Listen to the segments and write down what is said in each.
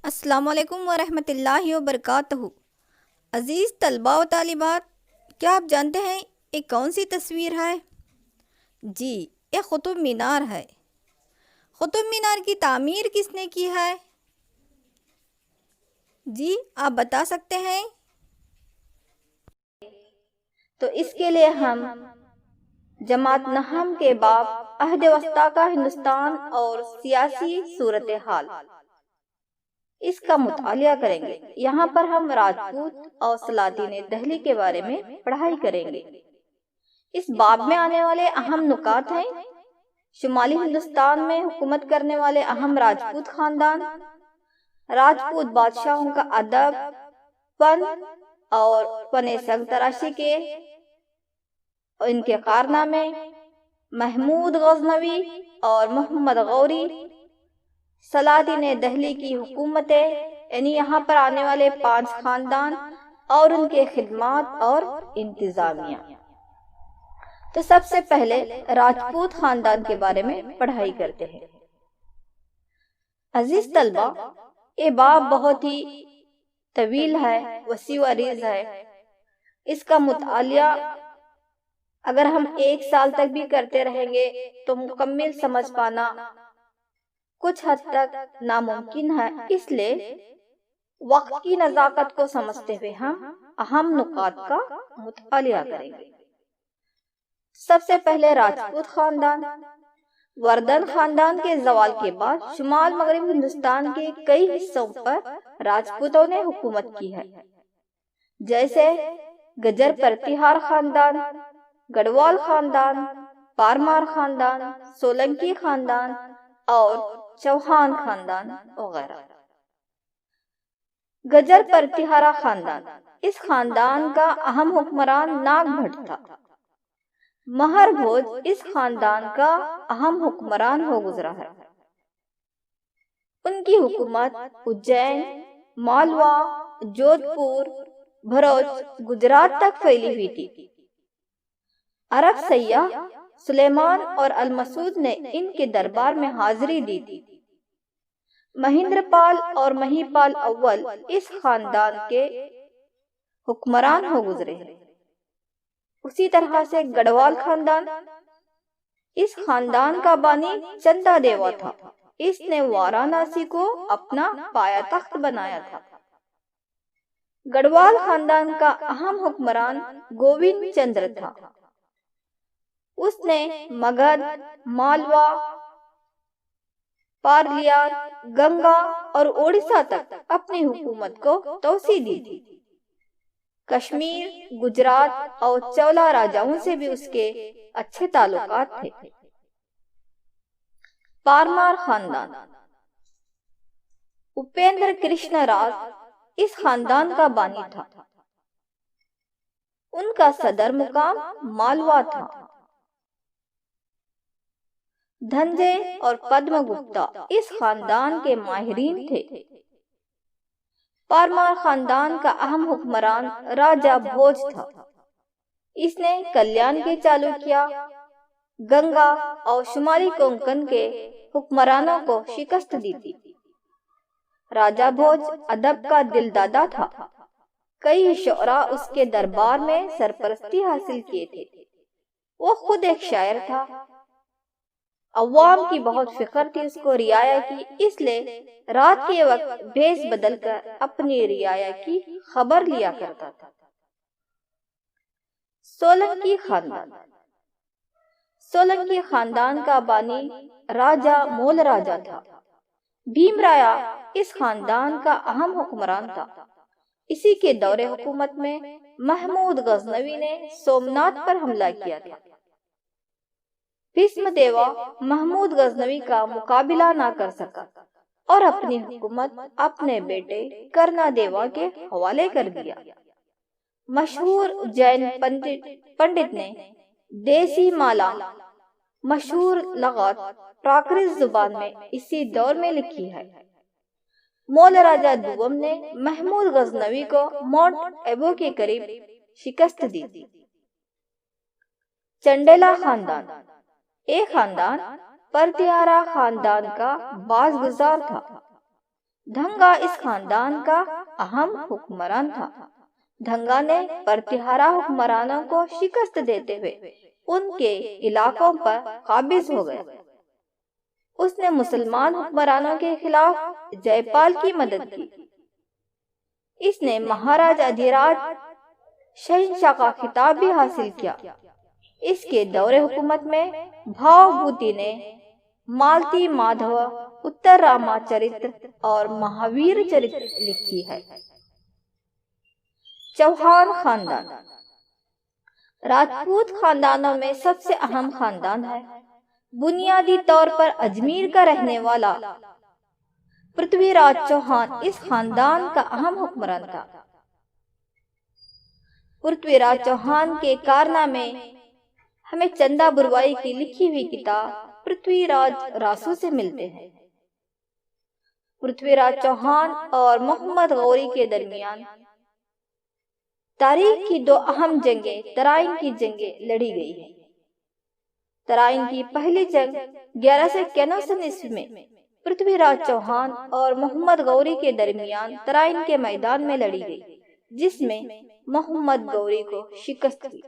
السلام علیکم ورحمۃ اللہ وبرکاتہ۔ عزیز طلباء و طالبات، کیا آپ جانتے ہیں یہ کون سی تصویر ہے؟ جی، یہ قطب مینار ہے۔ قطب مینار کی تعمیر کس نے کی ہے؟ جی، آپ بتا سکتے ہیں؟ تو اس کے لیے ہم جماعت نہم کے باب عہد وسطیٰ کا ہندوستان اور سیاسی صورتحال اس کا مطالعہ کریں گے۔ یہاں پر ہم راجپوت اور سلاطین دہلی کے بارے میں پڑھائی کریں گے۔ اس باب میں آنے والے اہم نکات ہیں: شمالی ہندوستان میں حکومت کرنے والے اہم راجپوت خاندان، راجپوت بادشاہوں کا ادب، فن اور فن سنگ تراشی کے ان کے کارنامے، محمود غزنوی اور محمد غوری، سلاطین دہلی کی حکومتیں، یعنی یہاں پر آنے والے 5 خاندان اور ان کے خدمات اور انتظامیہ۔ تو سب سے پہلے راجپوت خاندان کے بارے میں پڑھائی کرتے ہیں۔ عزیز طلبہ، یہ باب بہت ہی طویل ہے، وسیع و عریض ہے۔ اس کا مطالعہ اگر ہم 1 سال تک بھی کرتے رہیں گے تو مکمل سمجھ پانا کچھ حد تک ناممکن ہے۔ اس لیے وقت کی نزاکت کو سمجھتے ہوئے ہم اہم نکات کا مطالعہ کریں گے۔ سب سے پہلے راجپوت خاندان۔ وردن خاندان کے زوال کے بعد شمال مغرب ہندوستان کے کئی حصوں پر راجپوتوں نے حکومت کی ہے، جیسے گجر پرتیہار خاندان، گڑھوال خاندان، پارمار خاندان، سولنکی خاندان اور چوہان خاندان وغیرہ۔ گجر پرتیہارا خاندان، اس خاندان کا اہم حکمران ناگ بھٹ تھا۔ مہر بھوج اس خاندان کا اہم حکمران ہو گزرا ہے۔ ان کی حکومت اجین، مالوا، جودھ پور، بھروچ، گجرات تک پھیلی ہوئی تھی۔ عرب سیاح سلیمان اور المسعود نے ان کے دربار میں حاضری دی تھی۔ مہندر پال اور مہی پال اول اس خاندان کے حکمران ہو گزرے ہیں۔ اسی طرح سے گڑھوال خاندان، اس خاندان کا بانی چندا دیوا تھا۔ اس نے وارانسی کو اپنا پایا تخت بنایا تھا۔ گڑھوال خاندان کا اہم حکمران گووند چندر تھا۔ اس نے مگدھ، مالوا، پارلیار، گنگا اور اڑیسہ تک اپنی حکومت کو توسیع دی تھی۔ کشمیر، گجرات اور چولا راجاؤں سے بھی اس کے اچھے تعلقات تھے۔ پارمار خاندان، اپیندر کرشن راج اس خاندان کا بانی تھا۔ ان کا صدر مقام مالوا تھا۔ دھنجے اور پدم گپتا اس خاندان کے ماہرین تھے۔ پارمار خاندان کا اہم حکمران راجہ بھوج تھا۔ اس نے کلیان کے چالوکیا، گنگا اور شمالی کونکن کے حکمرانوں کو شکست دی تھی۔ راجہ بھوج ادب کا دل دادا تھا۔ کئی شعراء اس کے دربار میں سرپرستی حاصل کیے تھے۔ وہ خود ایک شاعر تھا۔ عوام کی بہت فکر تھی اس کو رعایا کی، اس لیے رات کے وقت بھیس بدل کر اپنی رعایا کی خبر لیا کرتا تھا۔ سولنکی خاندان، سولنکی خاندان کا بانی راجہ مول راجہ تھا۔ بھیم رایا اس خاندان کا اہم حکمران تھا۔ اسی کے دور حکومت میں محمود غزنوی نے سومنات پر حملہ کیا تھا۔ بھیشم دیوا محمود غزنوی کا مقابلہ نہ کر سکا اور اپنی حکومت اپنے بیٹے کرنا دیوا کے حوالے کر دیا۔ مشہور جین پنڈت نے دیسی مالا مشہور لغت پراکرت زبان میں اسی دور میں لکھی ہے۔ مول راجہ دوم نے محمود غزنوی کو مونٹ ایبو کے قریب شکست دی تھی۔ چنڈیلا خاندان، یہ خاندان پرتیہارا خاندان کا باز گزار تھا۔ دھنگا اس خاندان کا اہم حکمران تھا۔ دھنگا نے پرتیہارا حکمرانوں کو شکست دیتے ہوئے ان کے علاقوں پر قابض ہو گیا۔ اس نے مسلمان حکمرانوں کے خلاف جے پال کی مدد کی۔ اس نے مہاراجہ ادھیراج شہنشاہ کا خطاب بھی حاصل کیا۔ اس کے دور حکومت میں بھاؤ بھوتی نے مالتی مادھو، اتر راما چرتر اور مہاویر چرتر لکھی ہے۔ چوہان خاندان راجپوت خاندانوں میں سب سے اہم خاندان ہے۔ بنیادی طور پر اجمیر کا رہنے والا پرتھوی راج چوہان اس خاندان کا اہم حکمران تھا۔ پرتھوی راج چوہان کے کارنامے ہمیں چندا بروائی کی لکھی ہوئی کتاب پرتھوی راج راسو سے ملتے ہیں۔ پرتھوی راج چوہان اور محمد غوری کے درمیان تاریخ کی دو اہم جنگیں ترائن کی جنگیں لڑی گئی ہیں۔ ترائن کی پہلی جنگ 1191 عیسوی میں پرتھوی راج چوہان اور محمد غوری کے درمیان ترائن کے میدان میں لڑی گئی، جس میں محمد غوری کو شکست ہوئی۔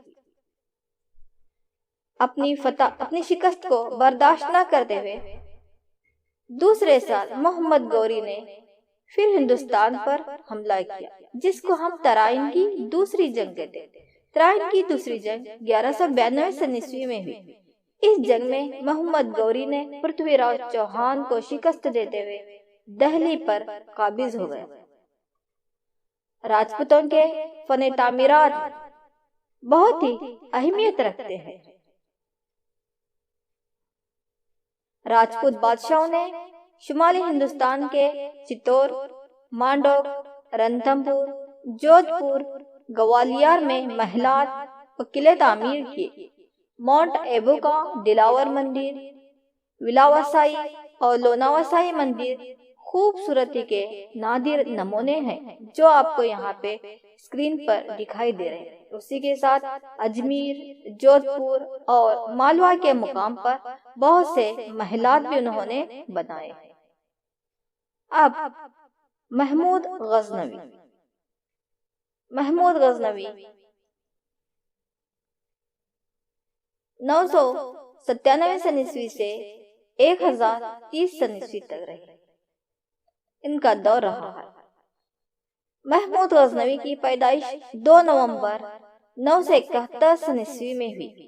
اپنی شکست کو برداشت نہ کرتے ہوئے دوسرے سال محمد غوری نے پھر ہندوستان پر حملہ کیا، جس کو ہم ترائن کی دوسری جنگ کہتے ہیں۔ ترائن کی دوسری جنگ 1192 عیسوی میں ہوئی۔ اس جنگ میں محمد غوری نے پرتھوی راج چوہان کو شکست دیتے ہوئے دہلی پر قابض ہو گئے۔ راجپوتوں کے فن تعمیرات بہت ہی اہمیت رکھتے ہیں۔ راجپوت بادشاہوں نے شمالی ہندوستان کے چتور، مانڈوک، رنتھمبور، جودھ پور، گوالیار میں محلات و قلعے تعمیر کیے۔ ماؤنٹ ایبو کا دلاور مندر، ولاوسائی اور لوناوسائی مندر خوبصورتی کے نادر نمونے ہیں، جو آپ کو یہاں پہ اسکرین پر دکھائی دے رہے ہیں۔ اسی کے ساتھ اجمیر، جودھ پور اور مالوا کے مقام پر بہت سے محلات بھی انہوں نے بنائے۔ اب محمود غزنوی 997 عیسوی سے 1030 عیسوی تک رہے۔ ان کا دور رہا ہے۔ محمود غزنوی کی پیدائش 2 نومبر 971 عیسوی میں ہوئی۔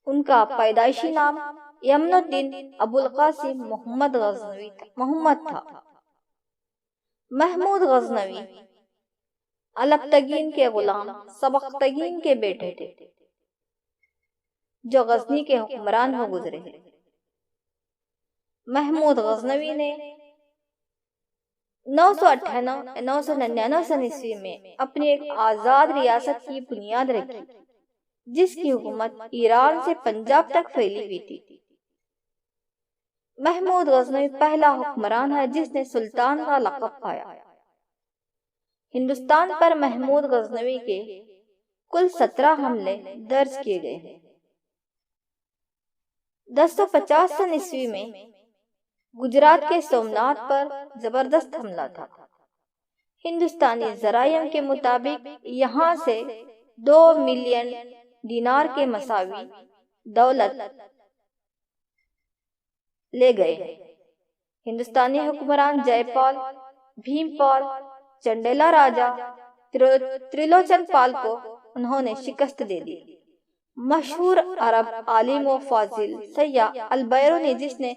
ان کا پیدائشی نام یمن الدین ابو القاسم محمد تھا۔ محمود غزنوی الپتگین کے غلام سبکتگین کے بیٹے تھے، جو غزنی کے حکمران ہو گزرے ہیں۔ محمود غزنوی نے 999 عیسوی میں اپنی ایک آزاد ریاست کی بنیاد رکھی، جس کی حکومت ایران سے پنجاب تک پھیلی ہوئی تھی۔ محمود غزنوی پہلا حکمران ہے جس نے سلطان کا لقب پایا۔ ہندوستان پر محمود غزنوی کے کل 17 حملے درج کیے گئے ہیں۔ 1050 عیسوی میں گجرات کے سومنات پر زبردست حملہ تھا۔ ہندوستانی ذرائع کے مطابق یہاں سے 2 ملین دینار کے مساوی دولت لے گئے ہیں۔ ہندوستانی حکمران جے پال، بھیم پال، چنڈیلا راجہ تریلوچن پال کو انہوں نے شکست دے دی۔ مشہور عرب عالم و فاضل سیاح البیرونی، جس نے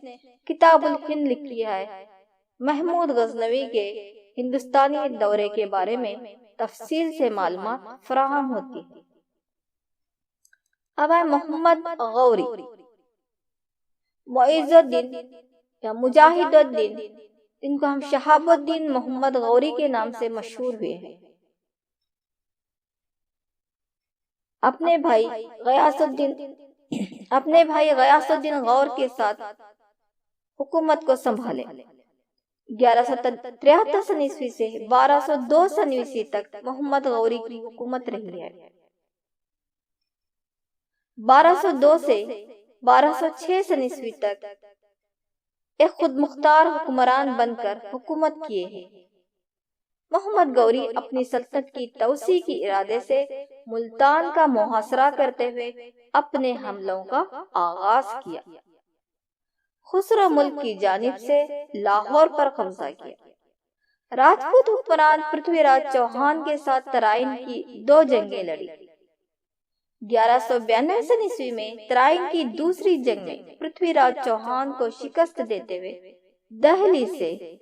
کتاب الہند لکھی ہے، محمود غزنوی کے ہندوستانی دورے کے بارے میں تفصیل سے معلومات فراہم ہوتی ہیں۔ اب ہے محمد غوری، معز الدین یا مجاہد الدین، ان کو ہم شہاب الدین محمد غوری کے نام سے مشہور ہوئے ہیں۔ اپنے بھائی غیاث الدین غور کے ساتھ حکومت کو سنبھالے۔ 1173 عیسوی سے 1202 عیسوی تک محمد غوری کی حکومت رہی ہے۔ 1202 سے 1206 عیسوی تک ایک خود مختار حکمران بن کر حکومت کیے ہیں۔ محمد غوری اپنی سلطنت کی توسیع کی ارادے سے ملتان کا محاصرہ کرتے ہوئے اپنے حملوں کا آغاز کیا۔ خسرو ملک کی جانب سے لاہور پر قبضہ کیا۔ راجپوت حکمران پرتھوی راج چوہان کے ساتھ ترائن کی 2 جنگیں لڑی۔ 1192 میں ترائن کی دوسری جنگ میں پرتھوی راج چوہان کو شکست دیتے ہوئے دہلی سے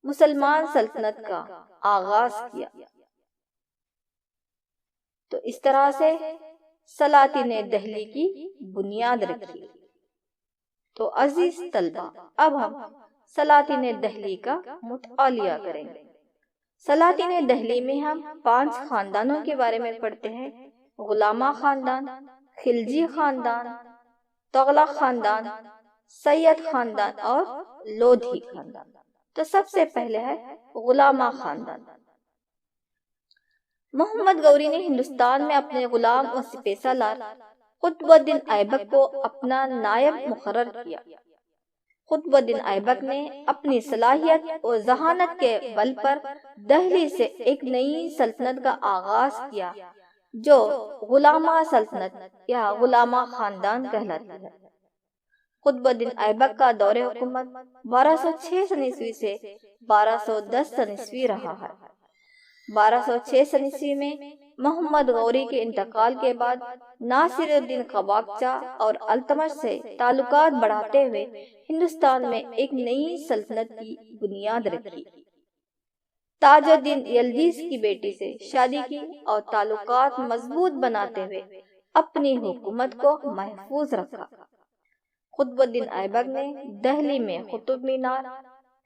مسلمان سلطنت کا آغاز کیا۔ تو اس طرح سے سلاطین دہلی کی بنیاد رکھی۔ تو عزیز طلبہ، اب ہم سلاطین دہلی کا مطالعہ کریں گے۔ سلاطین دہلی میں ہم 5 خاندانوں کے بارے میں پڑھتے ہیں: غلامہ خاندان، خلجی خاندان، تغلق خاندان، سید خاندان اور لودھی خاندان۔ تو سب سے پہلے ہے غلامہ خاندان۔ محمد غوری نے ہندوستان میں اپنے غلام اور سپہ سالار قطب الدین ایبک کو اپنا نائب مقرر کیا۔ قطب الدین ایبک نے اپنی صلاحیت اور ذہانت کے بل پر دہلی سے ایک نئی سلطنت کا آغاز کیا جو غلامہ سلطنت یا غلامہ خاندان کہلاتی ہے۔ قطب الدین ایبک کا دور حکومت 1206 سے 1210 رہا ہے۔ 1206 میں محمد غوری کے انتقال کے بعد ناصر الدین قباقچہ اور التمش سے تعلقات بڑھاتے ہوئے ہندوستان میں ایک نئی سلطنت کی بنیاد رکھی۔ تاج الدین یلدیز کی بیٹی سے شادی کی اور تعلقات مضبوط بناتے ہوئے اپنی حکومت کو محفوظ رکھا۔ قطب الدین ایبک نے دہلی میں قطب مینار،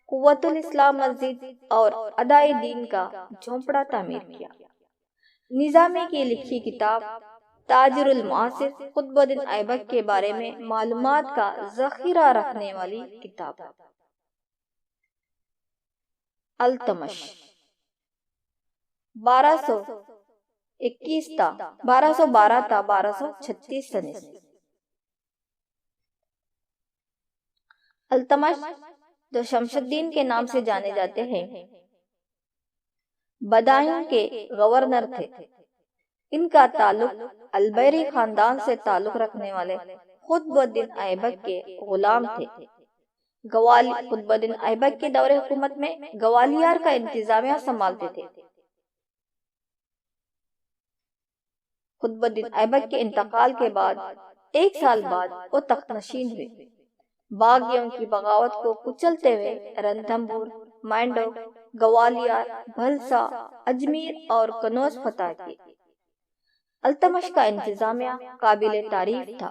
قوت الاسلام مسجد اور ادائے دین کا جھونپڑا تعمیر کیا۔ نظامی کی لکھی کتاب تاجر المعاصر قطب الدین ایبک کے بارے میں معلومات کا ذخیرہ رکھنے والی کتاب ہے۔ التمش 1221 تا 1212 تا 1236 التمش جو شمس الدین کے نام سے جانے جاتے ہیں بدایوں کے گورنر تھے۔ ان کا تعلق البیری خاندان سے تعلق رکھنے والے قطب الدین ایبک کے غلام تھے۔ قطب الدین ایبک کے دور حکومت میں گوالیار کا انتظامیہ سنبھالتے تھے۔ قطب الدین ایبک کے انتقال کے بعد 1 سال بعد وہ تخت نشین ہوئے۔ باغیوں کی بغاوت کو کچلتے ہوئے رنتھمبور، مینڈو، گوالیار، بھلسا، اجمیر اور کنوج فتح کیے۔ التمش کا انتظامیہ قابل تعریف تھا۔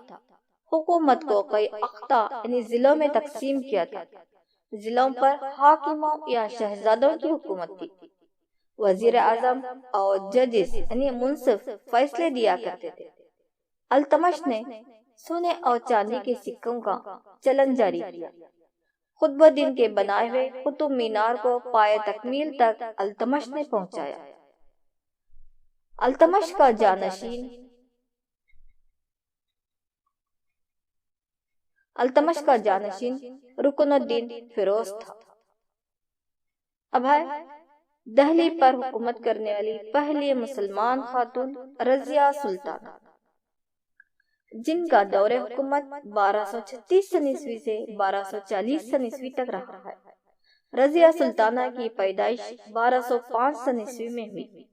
حکومت کو کئی اقطاع یعنی ضلعوں میں تقسیم کیا تھا۔ ضلعوں پر حاکموں یا شہزادوں کی حکومت تھی۔ وزیر اعظم اور ججز یعنی منصف فیصلے دیا کرتے تھے۔ التمش نے سونے اور چاندی کے سکوں کا چلن جاری کیا۔ قطب الدین کے بنائے ہوئے قطب مینار کو پائے تکمیل تک التمش نے پہنچایا۔ التمش کا جانشین رکن الدین فیروز تھا۔ اب ہے دہلی پر حکومت کرنے والی پہلی مسلمان خاتون رضیہ سلطانہ، جن کا دور حکومت 1236 سے 1240 تک رہا ہے۔ رضیہ سلطانہ کی پیدائش 1205 میں ہوئی۔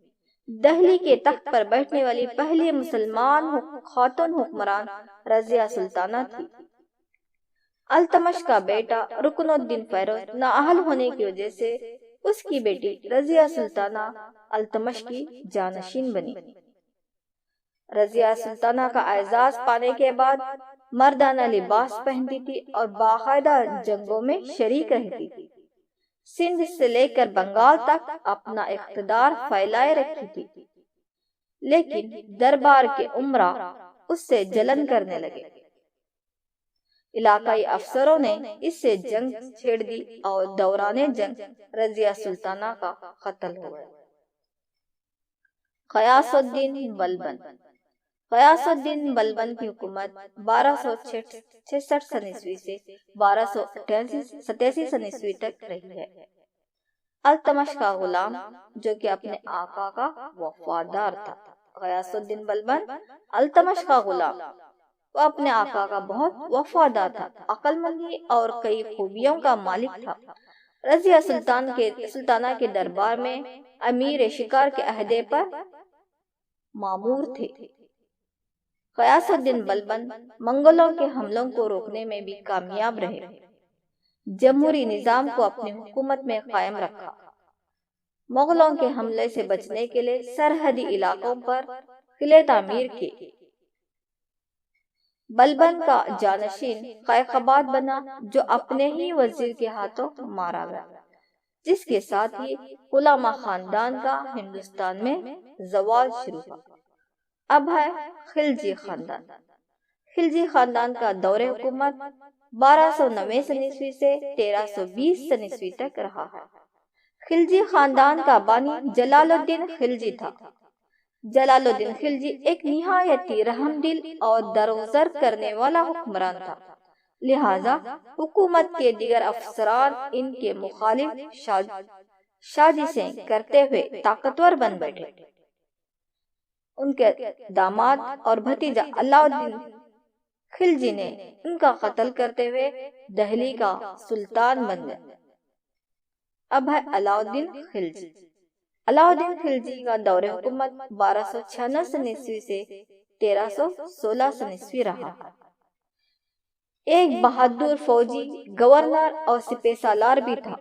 دہلی کے تخت پر بیٹھنے والی پہلی مسلمان خاتون حکمران رضیہ سلطانہ تھی۔ التمش کا بیٹا رکن الدین فیروز نااہل ہونے کی وجہ سے اس کی بیٹی رضیہ سلطانہ التمش کی جانشین بنی۔ رضیہ سلطانہ کا اعزاز پانے کے بعد مردانہ لباس پہنتی تھی اور باقاعدہ جنگوں میں شریک رہتی تھی۔ سندھ سے لے کر بنگال تک اپنا اقتدار پھیلائے رکھتی تھی، لیکن دربار کے امراء اس سے جلن کرنے لگے۔ علاقائی افسروں نے اس سے جنگ چھیڑ دی اور دوران جنگ رضیہ سلطانہ کا قتل ہو گیا۔ غیاث الدین بلبن غیاث الدین بلبن کی حکومت 1266 سن عیسوی سے 1287 سن عیسوی تک رہی ہے۔ التمش کا غلام جو کہ اپنے آقا کا وفادار تھا، غیاث الدین بلبن التمش کا غلام، وہ اپنے آقا کا بہت وفادار تھا، عقل مندی اور کئی خوبیوں کا مالک تھا۔ رضیہ سلطانہ کے دربار میں امیر شکار کے عہدے پر مامور تھے۔ غیاث الدین بلبن منگلوں کے حملوں کو روکنے میں بھی کامیاب رہے، جمہوری نظام کو اپنی حکومت میں قائم رکھا، مغلوں کے حملے سے بچنے کے لیے سرحدی علاقوں پر قلعے تعمیر کیے۔ بلبن کا جانشین قیقباد بنا جو اپنے ہی وزیر کے ہاتھوں مارا گیا، جس کے ساتھ ہی علماء خاندان کا ہندوستان میں زوال شروع ہوا۔ اب ہے خلجی خاندان۔ خلجی خاندان کا دور حکومت 1290 سن عیسوی سے 1320 سن عیسوی تک رہا ہے۔ خلجی خاندان کا بانی جلال الدین خلجی تھا۔ جلال الدین خلجی ایک نہایت ہی رحم دل اور درگزر کرنے والا حکمران تھا، لہذا حکومت کے دیگر افسران ان کے مخالف سازشیں کرتے ہوئے طاقتور بن بیٹھے۔ ان کے داماد اور بھتیجا علاء الدین خلجی نے ان کا قتل کرتے ہوئے دہلی کا سلطان بن گئے۔ اب ہے علاء الدین خلجی۔ علاء الدین خلجی کا دور حکومت 1296 سن عیسوی سے 1316 سن عیسوی رہا۔ ایک بہادر فوجی، گورنر اور سپہ سالار بھی تھا۔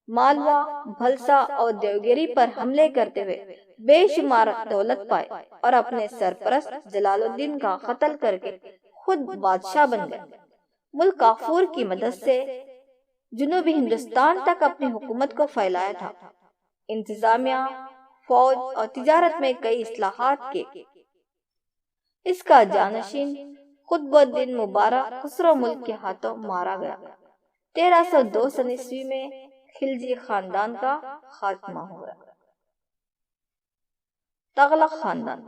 مالوا، بھلسا اور دیوگری پر حملے کرتے ہوئے بے شمار دولت پائے اور اپنے سرپرست جلال الدین کا قتل کر کے خود بادشاہ بن گئے۔ ملک کافور کی مدد سے جنوبی ہندوستان تک اپنی حکومت کو پھیلایا تھا۔ انتظامیہ، فوج اور تجارت میں کئی اصلاحات کے۔ اس کا جانشین قطب الدین مبارک خسرو ملک کے ہاتھوں مارا گیا۔ 1302 سن عیسوی میں خلجی خاندان کا خاتمہ ہوا۔ تغلق خاندان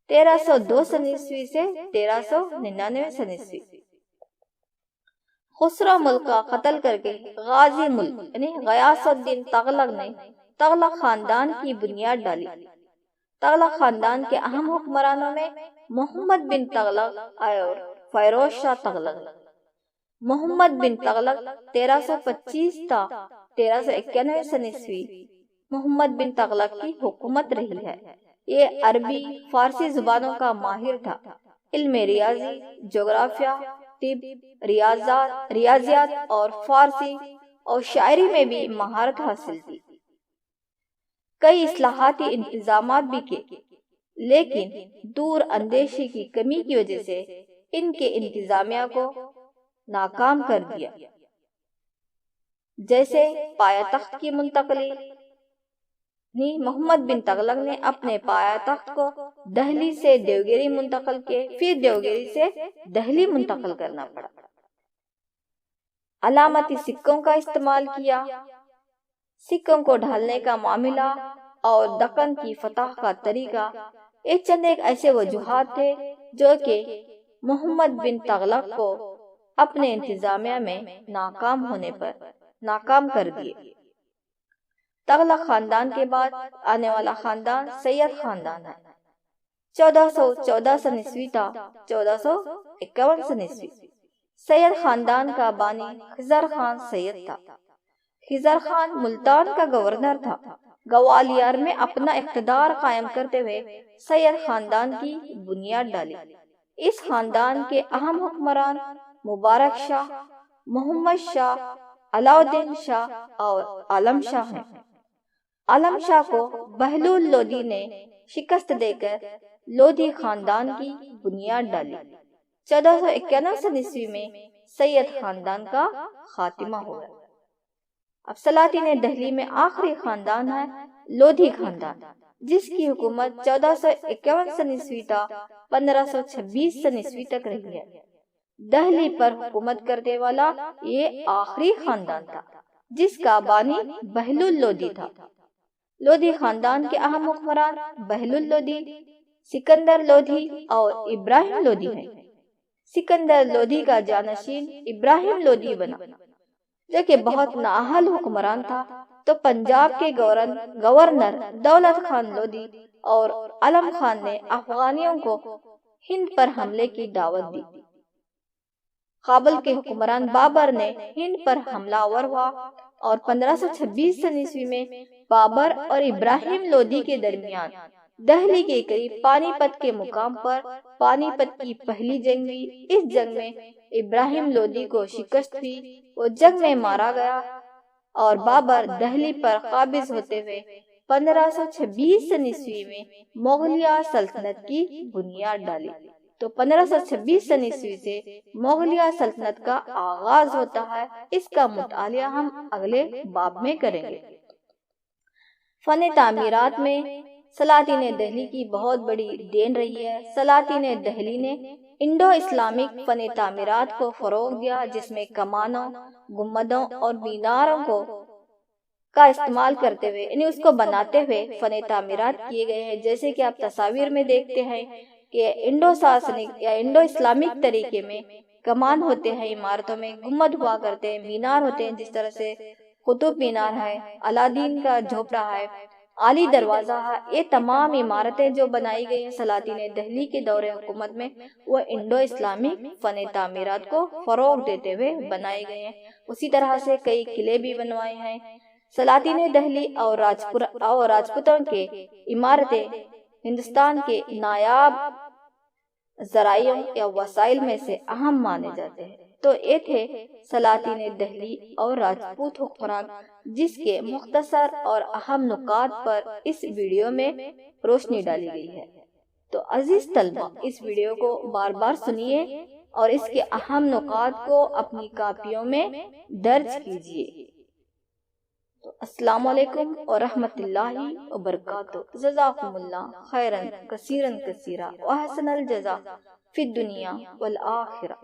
1302 سن عیسوی سے 1399 سن عیسوی۔ خسرو ملک کا قتل کر کے غازی ملک یعنی غیاث الدین تغلق نے تغلق خاندان کی بنیاد ڈالی۔ تغلق خاندان کے اہم حکمرانوں میں محمد بن تغلق اور فیروز شاہ تغلق۔ محمد بن تغلق 1325 تا 1391 سن عیسوی محمد بن تغلق کی حکومت رہی ہے۔ یہ عربی، فارسی زبانوں کا ماہر تھا، علم ریاضی، جغرافیہ، طب، ریاضیات اور فارسی اور شاعری میں بھی مہارت حاصل کی۔ کئی اصلاحاتی انتظامات بھی کیے، لیکن دور اندیشی کی کمی کی وجہ سے ان کے انتظامیہ کو ناکام کر دیا، جیسے پایا تخت کی منتقلی۔ محمد بن تغلق نے اپنے پایا تخت کو دہلی سے دیوگری منتقل کیے، پھر دیوگری سے دہلی منتقل کرنا پڑا۔ علامتی سکوں کا استعمال کیا۔ سکوں کو ڈھالنے کا معاملہ اور دکن کی فتح کا طریقہ، یہ چند ایک ایسے وجوہات تھے جو کہ محمد بن تغلق کو اپنے انتظامیہ میں ناکام ہونے پر ناکام کر دیے۔ تغلق خاندان کے بعد آنے والا خاندان سید خاندان ہے۔ 1414 سن عیسوی تا 1451 سن عیسوی۔ سید خاندان کا بانی خضر خان سید تھا۔ خضر خان ملتان کا گورنر تھا۔ گوالیار میں اپنا اقتدار قائم کرتے ہوئے سید خاندان کی بنیاد ڈالی۔ اس خاندان کے اہم حکمران مبارک شاہ، محمد شاہ، علاء الدین شاہ اور عالم شاہ ہیں۔ عالم شاہ کو بہلول لودھی نے شکست دے کر لودھی خاندان کی بنیاد ڈالی۔ 1451 سن عیسوی میں سید خاندان کا خاتمہ ہوا۔ اب سلاطین دہلی میں آخری خاندان ہے لودھی خاندان، جس کی حکومت 1451 سن عیسوی تا 1526 سن عیسوی تک رہی ہے۔ دہلی پر حکومت کرنے والا یہ آخری خاندان تھا، جس کا بانی بہلول لودھی تھا۔ لودھی خاندان کے اہم حکمران بہلول لودھی، سکندر لودھی اور ابراہیم لودھی ہیں۔ سکندر لودھی کا جانشین ابراہیم لودھی بنا، جو کہ بہت نااہل حکمران تھا، تو پنجاب کے گورنر دولت خان لودھی اور علم خان نے افغانیوں کو ہند پر حملے کی دعوت دی۔ کابل کے حکمران بابر نے ہند پر حملہ آور ہوا اور 1526 عیسوی میں بابر اور ابراہیم لودھی کے درمیان دہلی کے قریب پانی پت کے مقام پر پانی پت کی پہلی جنگ ہوئی۔ اس جنگ میں ابراہیم لودھی کو شکست ہوئی، وہ جنگ میں مارا گیا اور بابر دہلی پر قابض ہوتے ہوئے 1526 عیسوی میں مغلیہ سلطنت کی بنیاد ڈالی۔ تو 1526 عیسوی سے مغلیہ سلطنت کا آغاز ہوتا ہے۔ اس کا مطالعہ ہم اگلے باب میں کریں گے۔ فن تعمیرات میں سلاطین دہلی کی بہت بڑی دین رہی ہے۔ سلاطین دہلی نے انڈو اسلامک فن تعمیرات کو فروغ دیا، جس میں کمانوں، گنبدوں اور میناروں کا استعمال کرتے ہوئے، یعنی اس کو بناتے ہوئے فن تعمیرات کیے گئے ہیں۔ جیسے کہ آپ تصاویر میں دیکھتے ہیں کہ انڈو ساسنک یا انڈو اسلامک طریقے میں کمان ہوتے ہیں عمارتوں میں، گنبد ہوا کرتے ہیں، مینار ہوتے ہیں، جس طرح سے قطب مینار ہے، الادین کا جھوپڑا ہے، عالی دروازہ ہے۔ یہ تمام عمارتیں جو بنائی گئی ہیں سلاطین دہلی کے دور حکومت میں، وہ انڈو اسلامک فن تعمیرات کو فروغ دیتے ہوئے بنائے گئے ہیں۔ اسی طرح سے کئی قلعے بھی بنوائے ہیں۔ سلاطین دہلی اور راجپوتوں کے عمارتیں ہندوستان کے نایاب ذرائع یا وسائل میں سے اہم مانے جاتے ہیں۔ تو یہ تھے سلاطین دہلی اور راجپوت حکمران، جس کے مختصر اور اہم نکات پر اس ویڈیو میں روشنی ڈالی گئی ہے۔ تو عزیز طلبہ، اس ویڈیو کو بار بار سنیے اور اس کے اہم نکات کو اپنی کاپیوں میں درج کیجیے۔ تو السلام علیکم ورحمۃ اللہ وبرکاتہ۔ جزاکم اللہ خیرا کثیرا کثیرا وحسن الجزاء فی الدنیا والآخرہ۔